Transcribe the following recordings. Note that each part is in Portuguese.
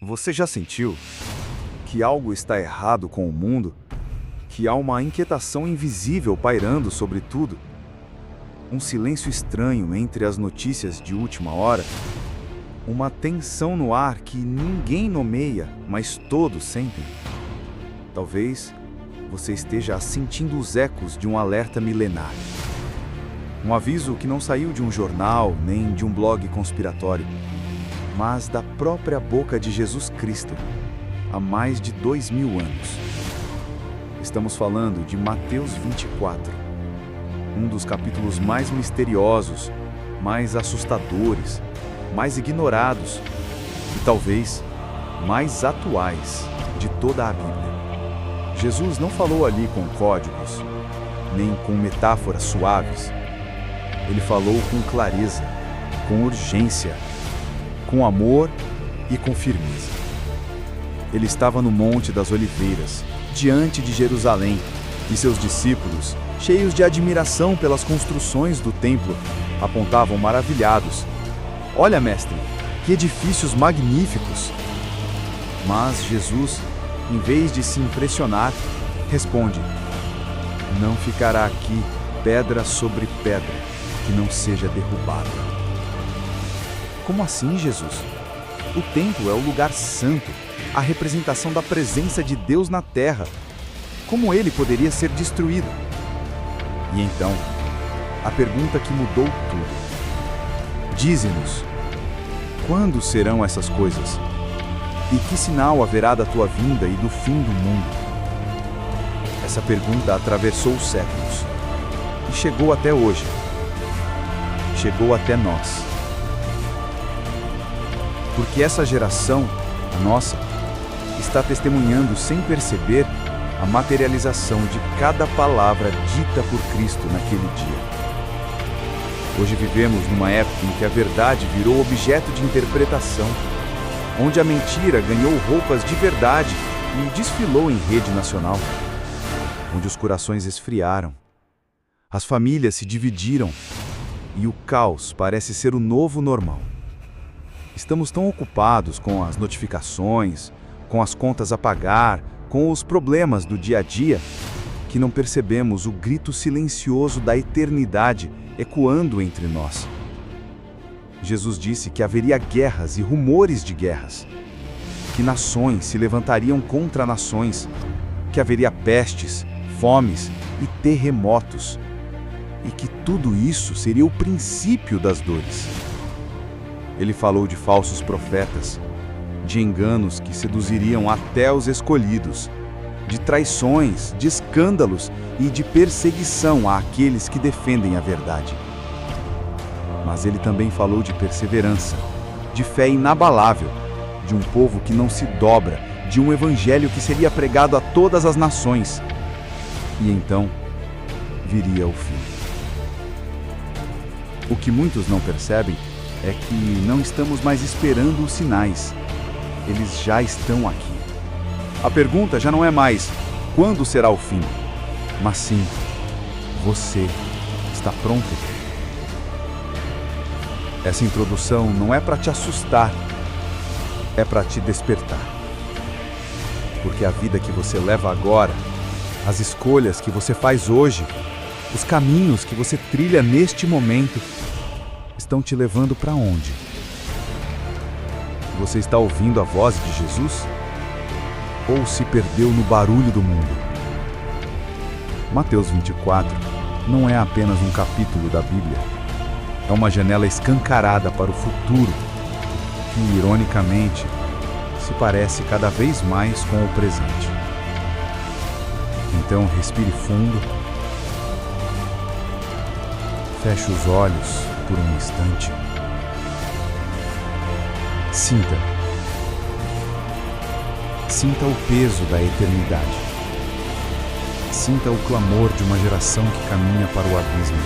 Você já sentiu que algo está errado com o mundo? Que há uma inquietação invisível pairando sobre tudo? Um silêncio estranho entre as notícias de última hora? Uma tensão no ar que ninguém nomeia, mas todos sentem? Talvez você esteja sentindo os ecos de um alerta milenar. Um aviso que não saiu de um jornal nem de um blog conspiratório, mas da própria boca de Jesus Cristo, há mais de 2000 anos. Estamos falando de Mateus 24, um dos capítulos mais misteriosos, mais assustadores, mais ignorados e talvez mais atuais de toda a Bíblia. Jesus não falou ali com códigos, nem com metáforas suaves. Ele falou com clareza, com urgência, com amor e com firmeza. Ele estava no Monte das Oliveiras, diante de Jerusalém, e seus discípulos, cheios de admiração pelas construções do templo, apontavam maravilhados: "Olha, mestre, que edifícios magníficos!" Mas Jesus, em vez de se impressionar, responde: "Não ficará aqui pedra sobre pedra que não seja derrubada." Como assim, Jesus? O templo é o lugar santo, a representação da presença de Deus na terra. Como ele poderia ser destruído? E então, a pergunta que mudou tudo. Dize-nos, quando serão essas coisas? E que sinal haverá da tua vinda e do fim do mundo? Essa pergunta atravessou os séculos e chegou até hoje. Chegou até nós. Porque essa geração, a nossa, está testemunhando sem perceber a materialização de cada palavra dita por Cristo naquele dia. Hoje vivemos numa época em que a verdade virou objeto de interpretação, onde a mentira ganhou roupas de verdade e desfilou em rede nacional, onde os corações esfriaram, as famílias se dividiram e o caos parece ser o novo normal. Estamos tão ocupados com as notificações, com as contas a pagar, com os problemas do dia a dia, que não percebemos o grito silencioso da eternidade ecoando entre nós. Jesus disse que haveria guerras e rumores de guerras, que nações se levantariam contra nações, que haveria pestes, fomes e terremotos, e que tudo isso seria o princípio das dores. Ele falou de falsos profetas, de enganos que seduziriam até os escolhidos, de traições, de escândalos e de perseguição àqueles que defendem a verdade. Mas ele também falou de perseverança, de fé inabalável, de um povo que não se dobra, de um evangelho que seria pregado a todas as nações. E então viria o fim. O que muitos não percebem é que não estamos mais esperando os sinais. Eles já estão aqui. A pergunta já não é mais quando será o fim, mas sim, você está pronto? Essa introdução não é para te assustar, é para te despertar. Porque a vida que você leva agora, as escolhas que você faz hoje, os caminhos que você trilha neste momento, estão te levando para onde? Você está ouvindo a voz de Jesus? Ou se perdeu no barulho do mundo? Mateus 24 não é apenas um capítulo da Bíblia. É uma janela escancarada para o futuro, que, ironicamente, se parece cada vez mais com o presente. Então, respire fundo, feche os olhos por um instante. Sinta o peso da eternidade. Sinta o clamor de uma geração que caminha para o abismo.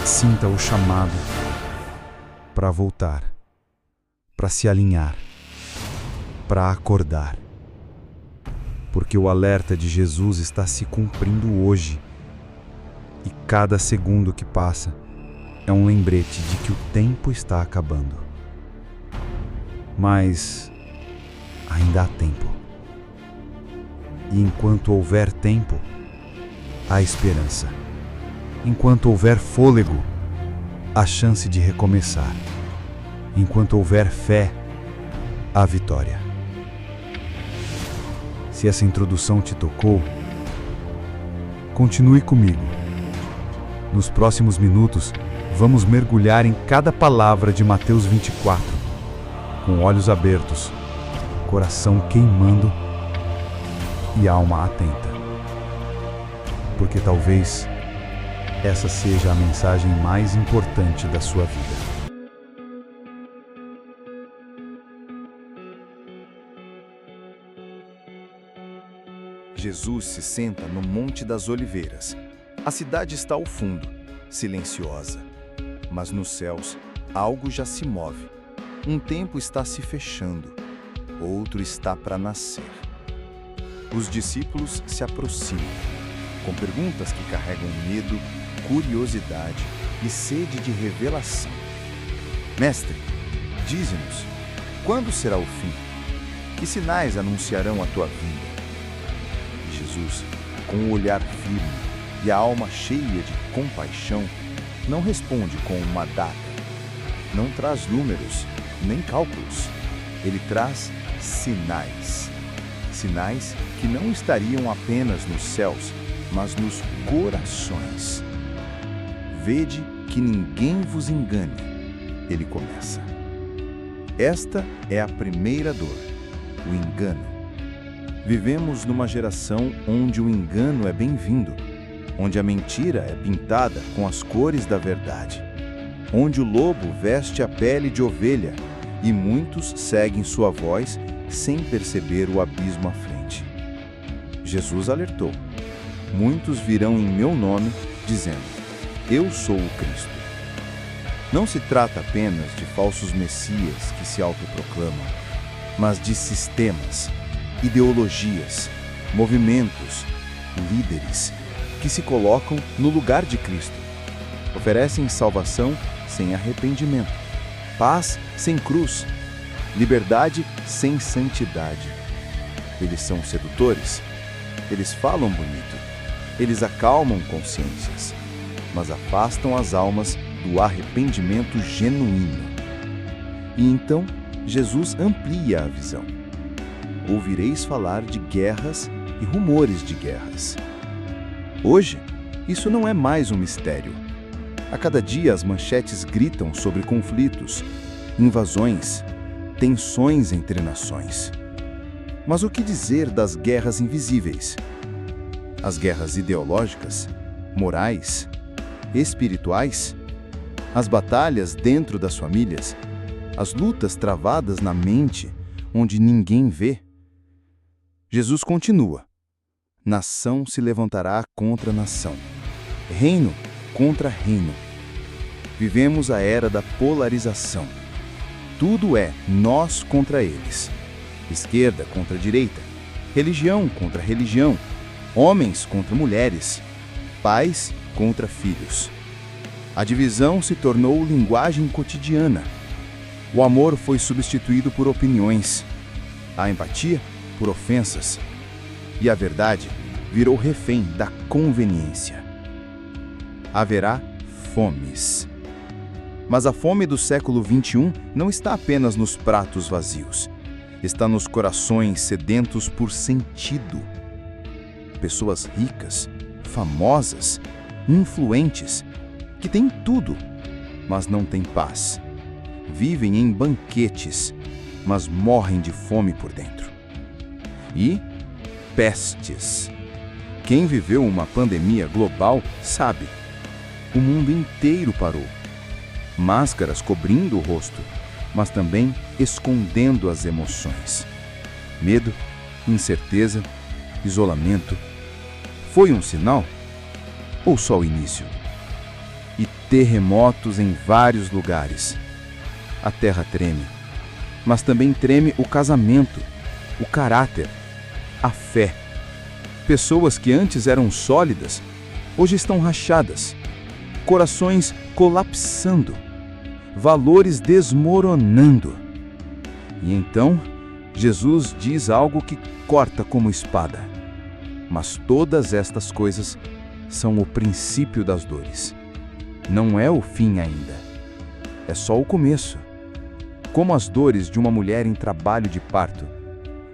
Sinta o chamado para voltar, para se alinhar, para acordar. Porque o alerta de Jesus está se cumprindo hoje. E cada segundo que passa é um lembrete de que o tempo está acabando. Mas ainda há tempo. E enquanto houver tempo, há esperança. Enquanto houver fôlego, há chance de recomeçar. Enquanto houver fé, há vitória. Se essa introdução te tocou, continue comigo. Nos próximos minutos, vamos mergulhar em cada palavra de Mateus 24, com olhos abertos, coração queimando e alma atenta. Porque talvez essa seja a mensagem mais importante da sua vida. Jesus se senta no Monte das Oliveiras. A cidade está ao fundo, silenciosa. Mas nos céus, algo já se move. Um tempo está se fechando, outro está para nascer. Os discípulos se aproximam, com perguntas que carregam medo, curiosidade e sede de revelação. Mestre, dize-nos, quando será o fim? Que sinais anunciarão a tua vinda? Jesus, com o olhar firme e a alma cheia de compaixão, não responde com uma data, não traz números, nem cálculos. Ele traz sinais. Sinais que não estariam apenas nos céus, mas nos corações. Vede que ninguém vos engane. Ele começa. Esta é a primeira dor, o engano. Vivemos numa geração onde o engano é bem-vindo, onde a mentira é pintada com as cores da verdade, onde o lobo veste a pele de ovelha e muitos seguem sua voz sem perceber o abismo à frente. Jesus alertou: muitos virão em meu nome, dizendo: eu sou o Cristo. Não se trata apenas de falsos messias que se autoproclamam, mas de sistemas, ideologias, movimentos, líderes que se colocam no lugar de Cristo. Oferecem salvação sem arrependimento, paz sem cruz, liberdade sem santidade. Eles são sedutores, eles falam bonito, eles acalmam consciências, mas afastam as almas do arrependimento genuíno. E então, Jesus amplia a visão. Ouvireis falar de guerras e rumores de guerras. Hoje, isso não é mais um mistério. A cada dia as manchetes gritam sobre conflitos, invasões, tensões entre nações. Mas o que dizer das guerras invisíveis? As guerras ideológicas, morais, espirituais, as batalhas dentro das famílias, as lutas travadas na mente, onde ninguém vê. Jesus continua: nação se levantará contra nação, reino contra reino. Vivemos a era da polarização. Tudo é nós contra eles. Esquerda contra direita, religião contra religião, homens contra mulheres, pais contra filhos. A divisão se tornou linguagem cotidiana. O amor foi substituído por opiniões, a empatia por ofensas, e a verdade virou refém da conveniência. Haverá fomes. Mas a fome do século XXI não está apenas nos pratos vazios. Está nos corações sedentos por sentido. Pessoas ricas, famosas, influentes, que têm tudo, mas não têm paz. Vivem em banquetes, mas morrem de fome por dentro. E pestes. Quem viveu uma pandemia global sabe. O mundo inteiro parou. Máscaras cobrindo o rosto, mas também escondendo as emoções. Medo, incerteza, isolamento. Foi um sinal? Ou só o início? E terremotos em vários lugares. A terra treme, mas também treme o casamento, o caráter, a fé. Pessoas que antes eram sólidas, hoje estão rachadas. Corações colapsando, valores desmoronando. E então, Jesus diz algo que corta como espada. Mas todas estas coisas são o princípio das dores. Não é o fim ainda. É só o começo. Como as dores de uma mulher em trabalho de parto,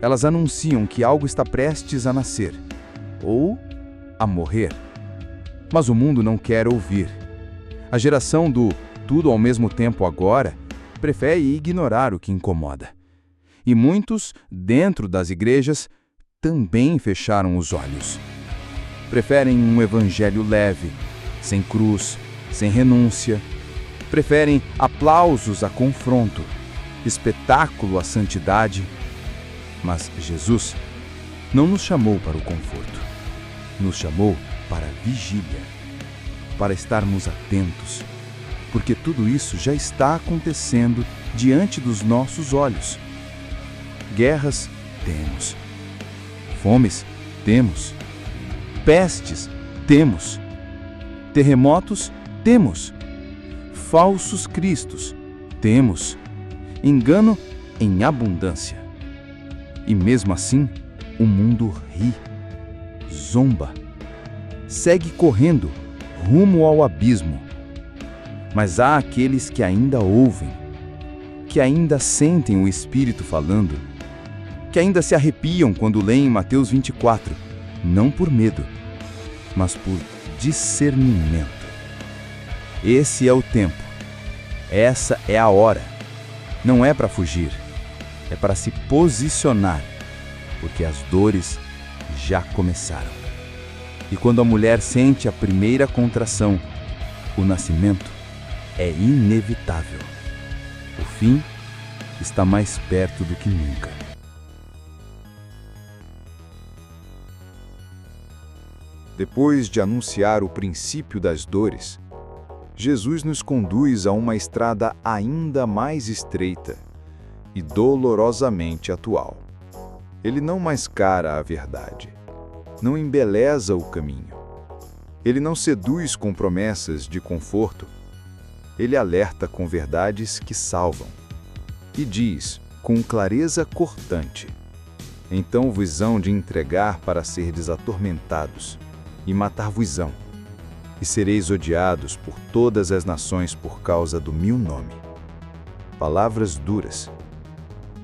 elas anunciam que algo está prestes a nascer ou a morrer. Mas o mundo não quer ouvir. A geração do tudo ao mesmo tempo agora prefere ignorar o que incomoda. E muitos, dentro das igrejas, também fecharam os olhos. Preferem um evangelho leve, sem cruz, sem renúncia. Preferem aplausos a confronto, espetáculo à santidade. Mas Jesus não nos chamou para o conforto. Nos chamou para a vigília, para estarmos atentos, porque tudo isso já está acontecendo diante dos nossos olhos. Guerras temos, fomes temos, pestes temos, terremotos temos, falsos cristos temos, engano em abundância. E mesmo assim, o mundo ri, zomba, segue correndo rumo ao abismo. Mas há aqueles que ainda ouvem, que ainda sentem o Espírito falando, que ainda se arrepiam quando leem Mateus 24, não por medo, mas por discernimento. Esse é o tempo, essa é a hora. Não é para fugir, é para se posicionar, porque as dores já começaram. E quando a mulher sente a primeira contração, o nascimento é inevitável. O fim está mais perto do que nunca. Depois de anunciar o princípio das dores, Jesus nos conduz a uma estrada ainda mais estreita e dolorosamente atual. Ele não mascara a verdade, não embeleza o caminho. Ele não seduz com promessas de conforto. Ele alerta com verdades que salvam. E diz, com clareza cortante: então vos hão de entregar para serdes atormentados, e matar-vos-ão, e sereis odiados por todas as nações por causa do meu nome. Palavras duras,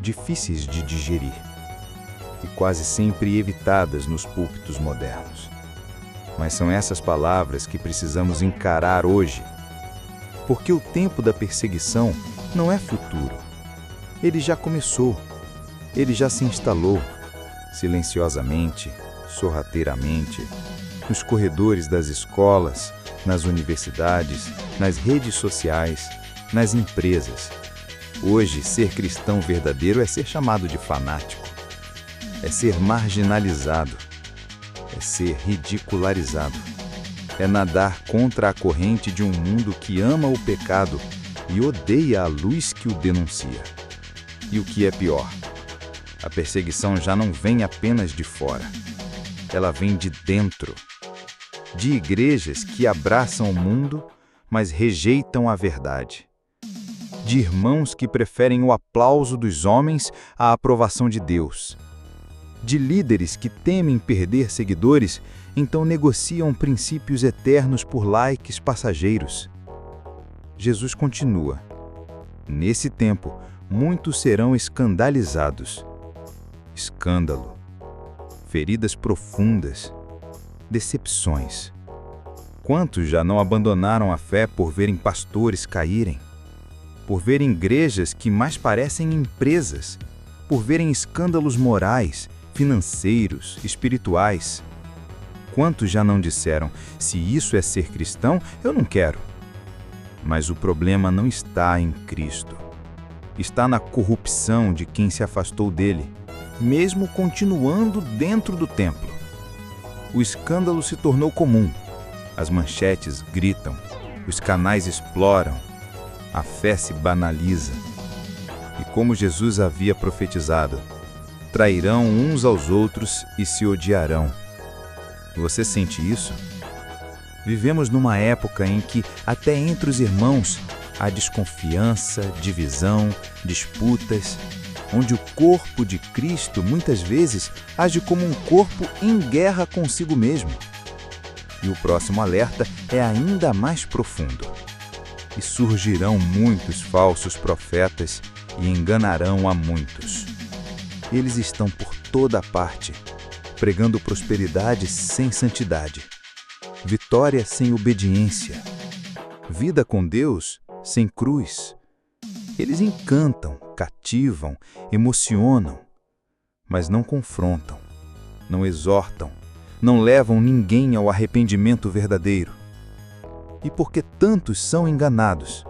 difíceis de digerir, e quase sempre evitadas nos púlpitos modernos. Mas são essas palavras que precisamos encarar hoje, porque o tempo da perseguição não é futuro. Ele já começou, ele já se instalou, silenciosamente, sorrateiramente, nos corredores das escolas, nas universidades, nas redes sociais, nas empresas. Hoje, ser cristão verdadeiro é ser chamado de fanático, é ser marginalizado, é ser ridicularizado, é nadar contra a corrente de um mundo que ama o pecado e odeia a luz que o denuncia. E o que é pior, a perseguição já não vem apenas de fora, ela vem de dentro, de igrejas que abraçam o mundo, mas rejeitam a verdade, de irmãos que preferem o aplauso dos homens à aprovação de Deus, de líderes que temem perder seguidores, então negociam princípios eternos por likes passageiros. Jesus continua: nesse tempo, muitos serão escandalizados. Escândalo, feridas profundas, decepções. Quantos já não abandonaram a fé por verem pastores caírem? Por verem igrejas que mais parecem empresas? Por verem escândalos morais, financeiros, espirituais? Quantos já não disseram: se isso é ser cristão, eu não quero? Mas o problema não está em Cristo. Está na corrupção de quem se afastou dele, mesmo continuando dentro do templo. O escândalo se tornou comum. As manchetes gritam, os canais exploram, a fé se banaliza. E como Jesus havia profetizado, trairão uns aos outros e se odiarão. Você sente isso? Vivemos numa época em que, até entre os irmãos, há desconfiança, divisão, disputas. onde o corpo de Cristo muitas vezes age como um corpo em guerra consigo mesmo. E o próximo alerta é ainda mais profundo. E surgirão muitos falsos profetas e enganarão a muitos. Eles estão por toda parte, pregando prosperidade sem santidade, vitória sem obediência, vida com Deus sem cruz. Eles encantam, cativam, emocionam, mas não confrontam, não exortam, não levam ninguém ao arrependimento verdadeiro. E por que tantos são enganados?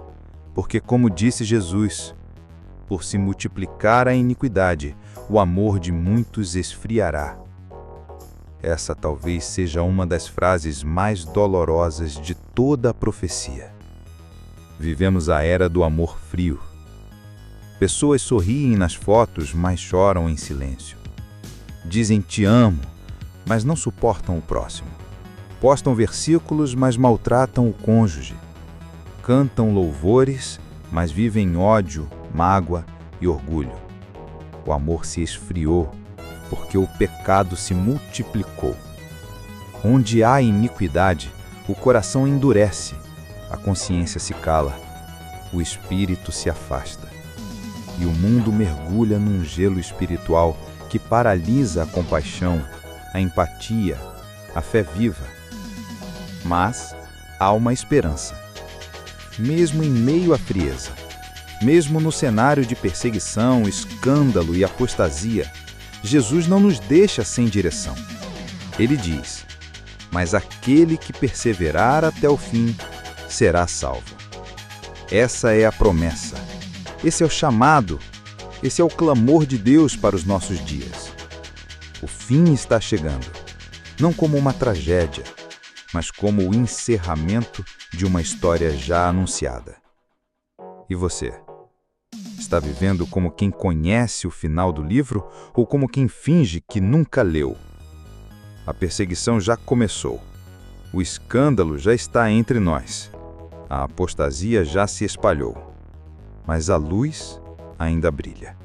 Porque, como disse Jesus, por se multiplicar a iniquidade, o amor de muitos esfriará. Essa talvez seja uma das frases mais dolorosas de toda a profecia. Vivemos a era do amor frio. Pessoas sorriem nas fotos, mas choram em silêncio. Dizem te amo, mas não suportam o próximo. Postam versículos, mas maltratam o cônjuge. Cantam louvores, mas vivem ódio, mágoa e orgulho. O amor se esfriou, porque o pecado se multiplicou. Onde há iniquidade, o coração endurece, a consciência se cala, o espírito se afasta. E o mundo mergulha num gelo espiritual que paralisa a compaixão, a empatia, a fé viva. Mas há uma esperança. Mesmo em meio à frieza, mesmo no cenário de perseguição, escândalo e apostasia, Jesus não nos deixa sem direção. Ele diz: mas aquele que perseverar até o fim será salvo. Essa é a promessa. Esse é o chamado. Esse é o clamor de Deus para os nossos dias. O fim está chegando, não como uma tragédia, mas como o encerramento de uma história já anunciada. E você? Está vivendo como quem conhece o final do livro ou como quem finge que nunca leu? A perseguição já começou. O escândalo já está entre nós. A apostasia já se espalhou. Mas a luz ainda brilha.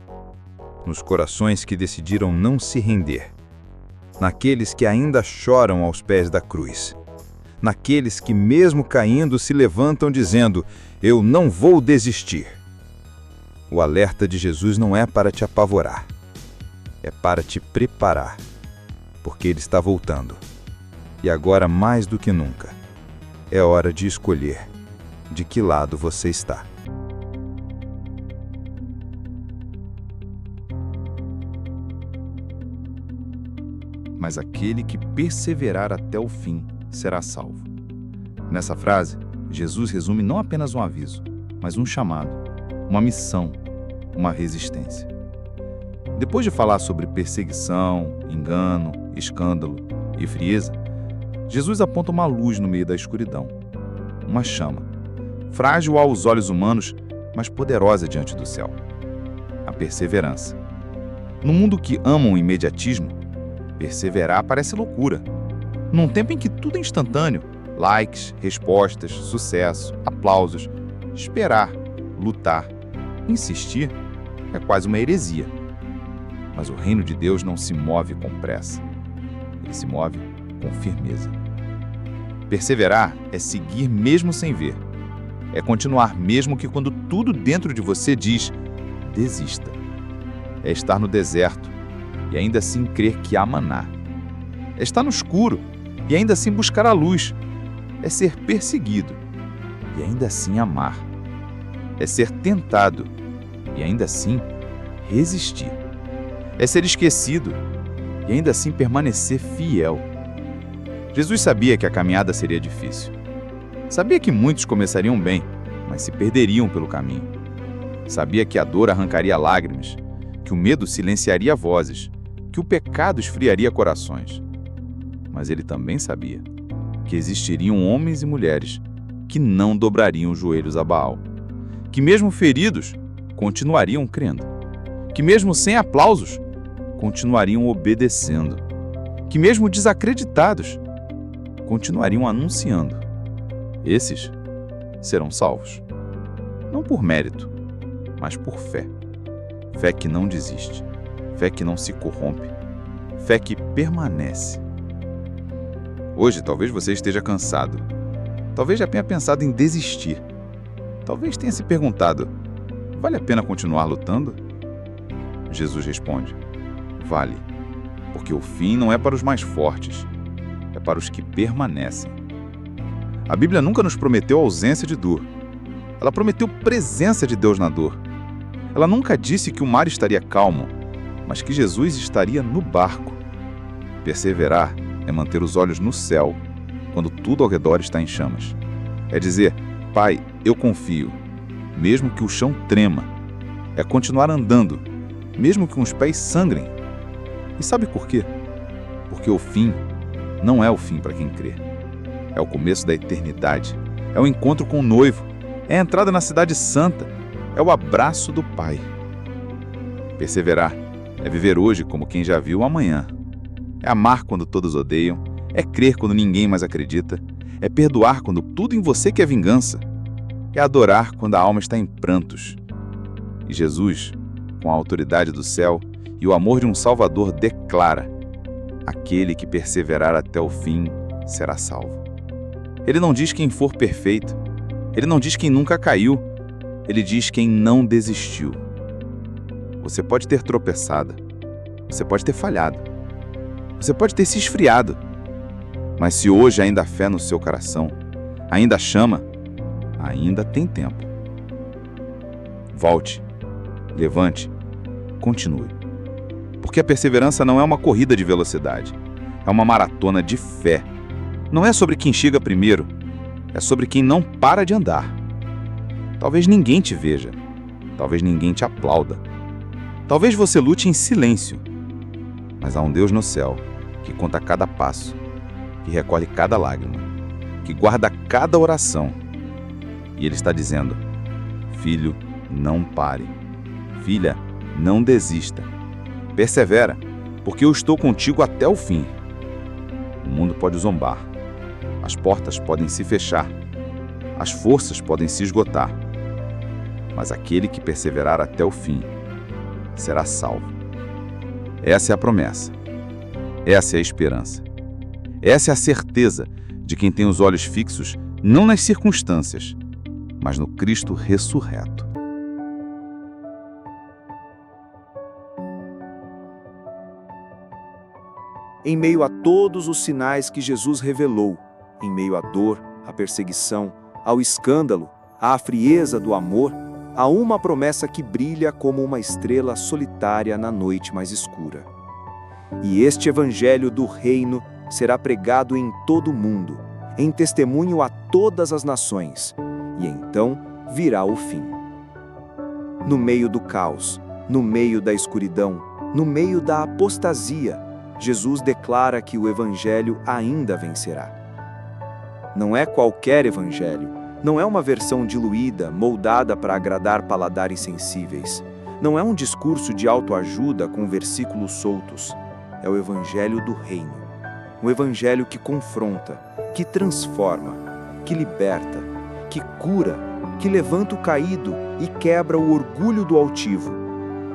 Nos corações que decidiram não se render. Naqueles que ainda choram aos pés da cruz. Naqueles que, mesmo caindo, se levantam dizendo: eu não vou desistir. O alerta de Jesus não é para te apavorar, é para te preparar, porque Ele está voltando. E agora, mais do que nunca, é hora de escolher de que lado você está. Mas aquele que perseverar até o fim será salvo. Nessa frase, Jesus resume não apenas um aviso, mas um chamado, uma missão, uma resistência. Depois de falar sobre perseguição, engano, escândalo e frieza, Jesus aponta uma luz no meio da escuridão, uma chama, frágil aos olhos humanos, mas poderosa diante do céu. A perseverança. No mundo que ama o imediatismo, perseverar parece loucura. Num tempo em que tudo é instantâneo, likes, respostas, sucesso, aplausos, esperar, lutar, insistir é quase uma heresia. Mas o reino de Deus não se move com pressa. Ele se move com firmeza. Perseverar é seguir mesmo sem ver. É continuar mesmo que quando tudo dentro de você diz desista. É estar no deserto e ainda assim crer que há maná. É estar no escuro e ainda assim buscar a luz. É ser perseguido e ainda assim amar. É ser tentado e ainda assim resistir. É ser esquecido e ainda assim permanecer fiel. Jesus sabia que a caminhada seria difícil. Sabia que muitos começariam bem, mas se perderiam pelo caminho. Sabia que a dor arrancaria lágrimas, que o medo silenciaria vozes, que o pecado esfriaria corações. Mas ele também sabia que existiriam homens e mulheres que não dobrariam os joelhos a Baal, que mesmo feridos, continuariam crendo, que mesmo sem aplausos, continuariam obedecendo, que mesmo desacreditados, continuariam anunciando. Esses serão salvos, não por mérito, mas por fé, Fé que não desiste, fé que não se corrompe, fé que permanece. Hoje, talvez você esteja cansado. Talvez já tenha pensado em desistir. Talvez tenha se perguntado: vale a pena continuar lutando? Jesus responde: vale, porque o fim não é para os mais fortes, é para os que permanecem. A Bíblia nunca nos prometeu ausência de dor. Ela prometeu presença de Deus na dor. Ela nunca disse que o mar estaria calmo, mas que Jesus estaria no barco. Perseverar é manter os olhos no céu, quando tudo ao redor está em chamas. É dizer: Pai, eu confio, mesmo que o chão trema. É continuar andando, mesmo que os pés sangrem. E sabe por quê? Porque o fim não é o fim para quem crê. É o começo da eternidade. É o encontro com o noivo. É a entrada na cidade santa. É o abraço do Pai. Perseverar é viver hoje como quem já viu o amanhã. É amar quando todos odeiam. É crer quando ninguém mais acredita. É perdoar quando tudo em você quer vingança. É adorar quando a alma está em prantos. E Jesus, com a autoridade do céu e o amor de um Salvador, declara: aquele que perseverar até o fim será salvo. Ele não diz quem for perfeito. Ele não diz quem nunca caiu. Ele diz quem não desistiu. Você pode ter tropeçado. Você pode ter falhado. Você pode ter se esfriado. Mas se hoje ainda há fé no seu coração, ainda chama, ainda tem tempo. Volte, levante, continue. Porque a perseverança não é uma corrida de velocidade, é uma maratona de fé. Não é sobre quem chega primeiro, é sobre quem não para de andar. Talvez ninguém te veja, talvez ninguém te aplauda. Talvez você lute em silêncio, mas há um Deus no céu que conta cada passo, que recolhe cada lágrima, que guarda cada oração. E Ele está dizendo: filho, não pare. Filha, não desista. Persevera, porque eu estou contigo até o fim. O mundo pode zombar, as portas podem se fechar, as forças podem se esgotar, mas aquele que perseverar até o fim será salvo. Essa é a promessa. Essa é a esperança. Essa é a certeza de quem tem os olhos fixos não nas circunstâncias, mas no Cristo ressurreto. Em meio a todos os sinais que Jesus revelou, em meio à dor, à perseguição, ao escândalo, à frieza do amor, há uma promessa que brilha como uma estrela solitária na noite mais escura. E este evangelho do reino será pregado em todo o mundo, em testemunho a todas as nações, e então virá o fim. No meio do caos, no meio da escuridão, no meio da apostasia, Jesus declara que o evangelho ainda vencerá. Não é qualquer evangelho, não é uma versão diluída, moldada para agradar paladares sensíveis. Não é um discurso de autoajuda com versículos soltos. É o evangelho do reino. Um evangelho que confronta, que transforma, que liberta, que cura, que levanta o caído e quebra o orgulho do altivo,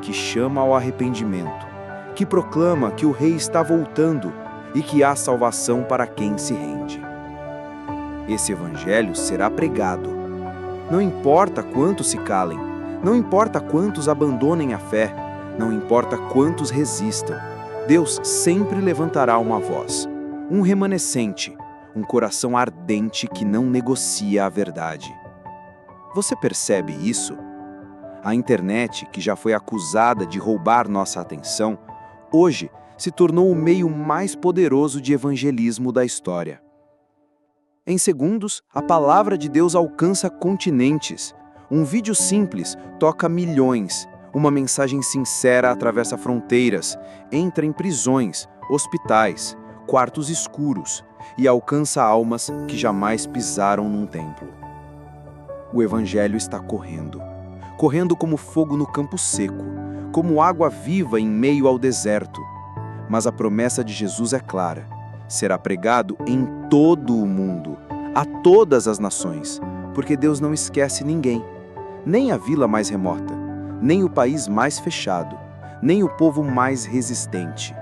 que chama ao arrependimento, que proclama que o rei está voltando e que há salvação para quem se rende. Esse evangelho será pregado. Não importa quantos se calem, não importa quantos abandonem a fé, não importa quantos resistam, Deus sempre levantará uma voz, um remanescente, um coração ardente que não negocia a verdade. Você percebe isso? A internet, que já foi acusada de roubar nossa atenção, hoje se tornou o meio mais poderoso de evangelismo da história. Em segundos, a palavra de Deus alcança continentes. Um vídeo simples toca milhões. Uma mensagem sincera atravessa fronteiras, entra em prisões, hospitais, quartos escuros e alcança almas que jamais pisaram num templo. O evangelho está correndo como fogo no campo seco, como água viva em meio ao deserto. Mas a promessa de Jesus é clara: será pregado em todo o mundo, a todas as nações, porque Deus não esquece ninguém, nem a vila mais remota, nem o país mais fechado, nem o povo mais resistente.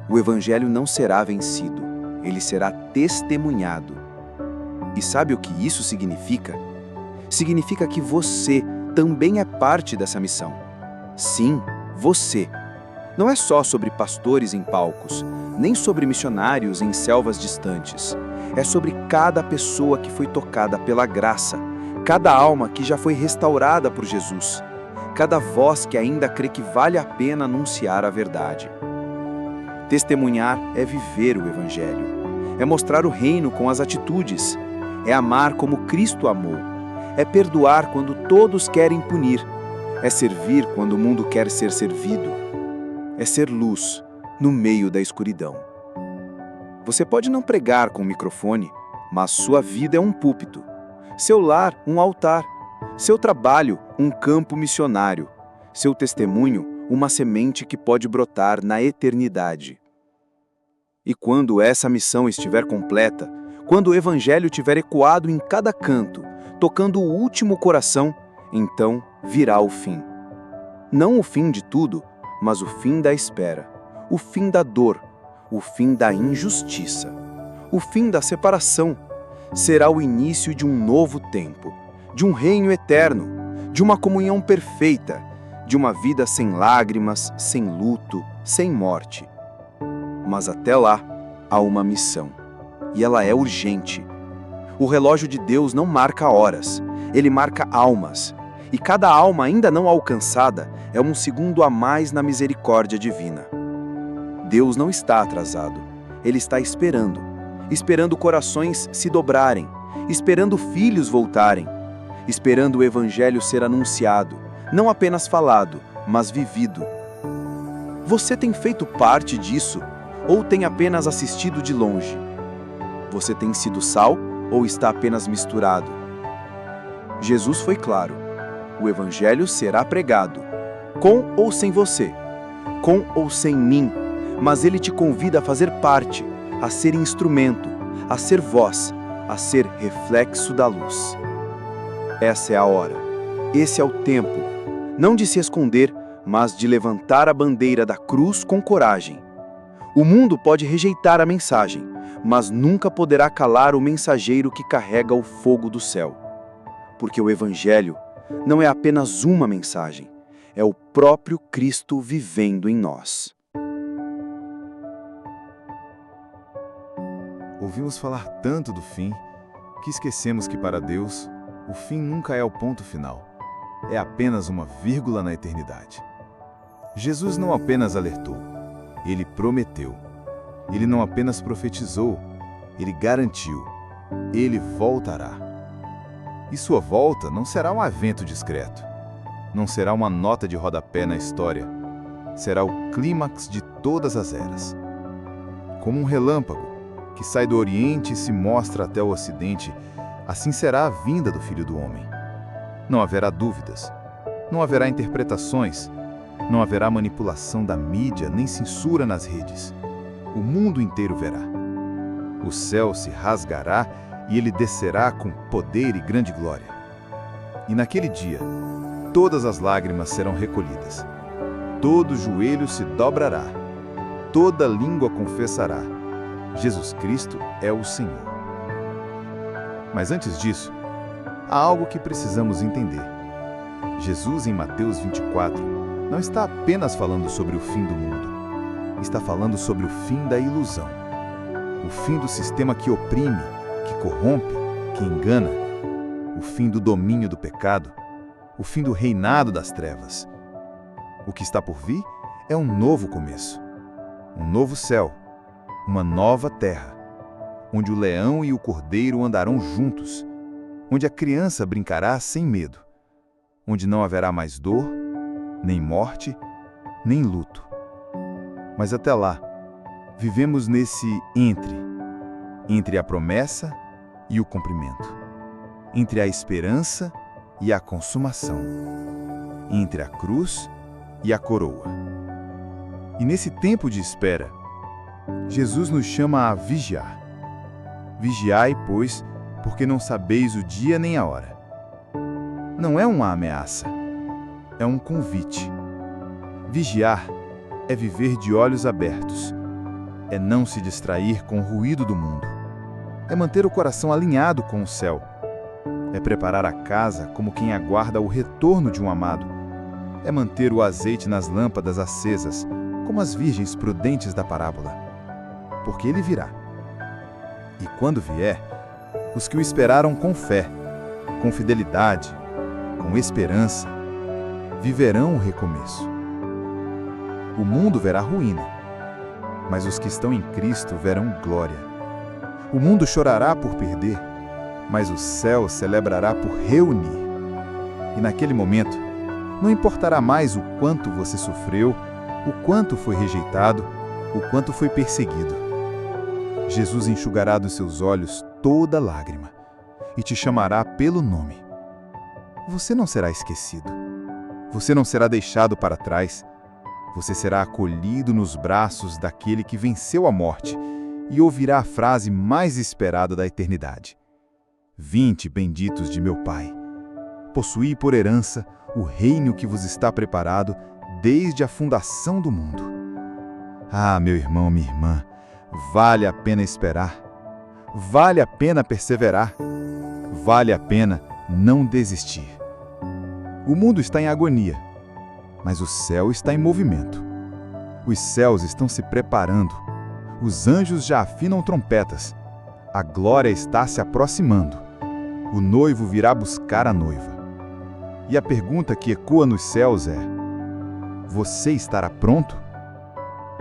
O Evangelho não será vencido, ele será testemunhado. E sabe o que isso significa? Significa que você também é parte dessa missão. Sim, você. Não é só sobre pastores em palcos, nem sobre missionários em selvas distantes. É sobre cada pessoa que foi tocada pela graça, cada alma que já foi restaurada por Jesus, cada voz que ainda crê que vale a pena anunciar a verdade. Testemunhar é viver o Evangelho, é mostrar o reino com as atitudes, é amar como Cristo amou, é perdoar quando todos querem punir, é servir quando o mundo quer ser servido, é ser luz no meio da escuridão. Você pode não pregar com o microfone, mas sua vida é um púlpito, seu lar um altar, seu trabalho um campo missionário, seu testemunho uma semente que pode brotar na eternidade. E quando essa missão estiver completa, quando o Evangelho tiver ecoado em cada canto, tocando o último coração, então virá o fim. Não o fim de tudo, mas o fim da espera, o fim da dor, o fim da injustiça, o fim da separação. Será o início de um novo tempo, de um reino eterno, de uma comunhão perfeita, de uma vida sem lágrimas, sem luto, sem morte. Mas até lá, há uma missão, e ela é urgente. O relógio de Deus não marca horas, ele marca almas, e cada alma ainda não alcançada é um segundo a mais na misericórdia divina. Deus não está atrasado, ele está esperando corações se dobrarem, esperando filhos voltarem, esperando o Evangelho ser anunciado, não apenas falado, mas vivido. Você tem feito parte disso ou tem apenas assistido de longe? Você tem sido sal ou está apenas misturado? Jesus foi claro: o Evangelho será pregado, com ou sem você, com ou sem mim, mas ele te convida a fazer parte, a ser instrumento, a ser voz, a ser reflexo da luz. Essa é a hora, esse é o tempo, não de se esconder, mas de levantar a bandeira da cruz com coragem. O mundo pode rejeitar a mensagem, mas nunca poderá calar o mensageiro que carrega o fogo do céu. Porque o Evangelho não é apenas uma mensagem, é o próprio Cristo vivendo em nós. Ouvimos falar tanto do fim, que esquecemos que para Deus, o fim nunca é o ponto final. É apenas uma vírgula na eternidade. Jesus não apenas alertou, ele prometeu. Ele não apenas profetizou, ele garantiu. Ele voltará. E sua volta não será um evento discreto. Não será uma nota de rodapé na história. Será o clímax de todas as eras. Como um relâmpago que sai do Oriente e se mostra até o Ocidente, assim será a vinda do Filho do Homem. Não haverá dúvidas, não haverá interpretações, não haverá manipulação da mídia nem censura nas redes. O mundo inteiro verá. O céu se rasgará e ele descerá com poder e grande glória. E naquele dia, todas as lágrimas serão recolhidas. Todo joelho se dobrará. Toda língua confessará: Jesus Cristo é o Senhor. Mas antes disso, há algo que precisamos entender. Jesus, em Mateus 24, não está apenas falando sobre o fim do mundo. Está falando sobre o fim da ilusão. O fim do sistema que oprime, que corrompe, que engana. O fim do domínio do pecado. O fim do reinado das trevas. O que está por vir é um novo começo. Um novo céu. Uma nova terra, onde o leão e o cordeiro andarão juntos, onde a criança brincará sem medo, onde não haverá mais dor, nem morte, nem luto. Mas até lá, vivemos nesse entre a promessa e o cumprimento, entre a esperança e a consumação, entre a cruz e a coroa. E nesse tempo de espera, Jesus nos chama a vigiar. Vigiai, pois, porque não sabeis o dia nem a hora. Não é uma ameaça, é um convite. Vigiar é viver de olhos abertos. É não se distrair com o ruído do mundo. É manter o coração alinhado com o céu. É preparar a casa como quem aguarda o retorno de um amado. É manter o azeite nas lâmpadas acesas, como as virgens prudentes da parábola. Porque ele virá. E quando vier, os que o esperaram com fé, com fidelidade, com esperança, viverão o recomeço. O mundo verá ruína, mas os que estão em Cristo verão glória. O mundo chorará por perder, mas o céu celebrará por reunir. E naquele momento, não importará mais o quanto você sofreu, o quanto foi rejeitado, o quanto foi perseguido. Jesus enxugará dos seus olhos toda lágrima e te chamará pelo nome. Você não será esquecido. Você não será deixado para trás. Você será acolhido nos braços daquele que venceu a morte e ouvirá a frase mais esperada da eternidade. Vinde, benditos de meu Pai. Possuí por herança o reino que vos está preparado desde a fundação do mundo. Ah, meu irmão, minha irmã, vale a pena esperar. Vale a pena perseverar. Vale a pena não desistir. O mundo está em agonia, mas o céu está em movimento. Os céus estão se preparando. Os anjos já afinam trompetas. A glória está se aproximando. O noivo virá buscar a noiva. E a pergunta que ecoa nos céus é: você estará pronto?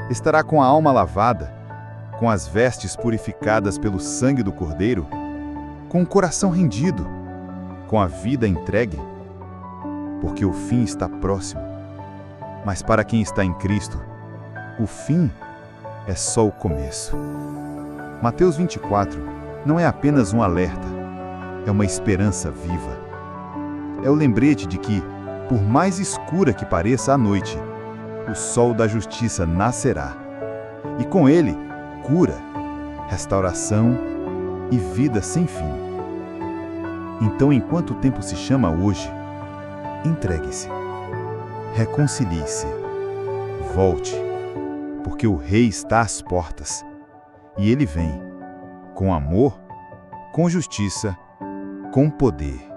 Estará com a alma lavada, com as vestes purificadas pelo sangue do Cordeiro, com o coração rendido, com a vida entregue? Porque o fim está próximo. Mas para quem está em Cristo, o fim é só o começo. Mateus 24 não é apenas um alerta, é uma esperança viva. É o lembrete de que, por mais escura que pareça a noite, o sol da justiça nascerá. E com ele, cura, restauração e vida sem fim. Então, enquanto o tempo se chama hoje, entregue-se, reconcilie-se, volte, porque o Rei está às portas, e ele vem, com amor, com justiça, com poder.